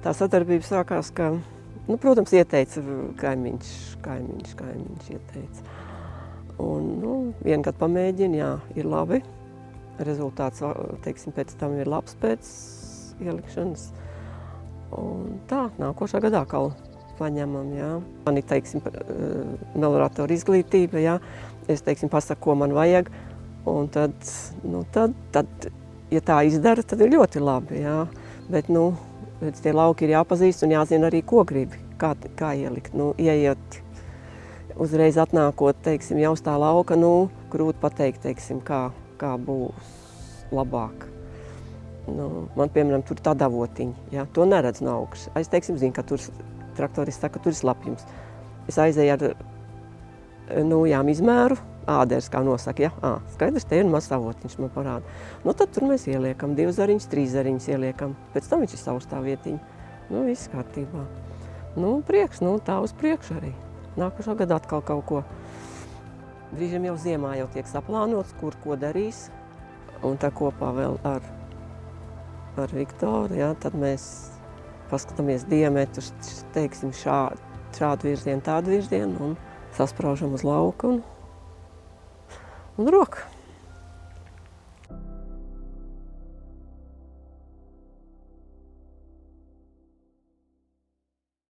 Tā sadarbība sākās, ka, nu, protams, ieteica kaimiņš ieteica. Un, nu, vienu gadu pamēģina, jā, ir labi. Rezultāts, teiksim, pēc tam ir labs pēc ielikšanas. Un tā, nākošā gadā atkal paņemam, jā. Man ir, teiksim, melioratora izglītība, jā. Es, teiksim, pasaku, ko man vajag. Un tad, nu, ja tā izdara, tad ir ļoti labi, jā. Bet, nu, tie lauki ir jāpazīst un jāzina arī, ko gribi, kā ielikt. Nu, ieiet, uzreiz atnākot, teiksim, jau uz tā lauka, nu, grūti pateikt, teiksim, kā būs labāk. Nu, man, piemēram, tur tā davotiņa, jā, to neredz no augšas. Es, teiksim, zinu, ka tur traktorists saka, ka tur ir slapjums. Es aizēju ar, nu, jām izmēru, āders, kā nosaka, ja? Skaidrs, te ir mazs avotiņš, man parāda. Nu, tad tur mēs ieliekam 2 zariņus, 3 zariņus ieliekam. Pēc tam viņš ir saustā vietiņa. Nu, viss kārtībā. Nu, prieks, nu, tā uz priekšu arī. Nākošo gadu atkal kaut ko. Brīžiem jau ziemā jau tiek saplānots, kur ko darīs. Un tā kopā vēl ar Viktoru, ja? Tad mēs paskatāmies diametrus, teiksim, šādu virzienu, tādu virzienu un saspraužam uz lauku un roku.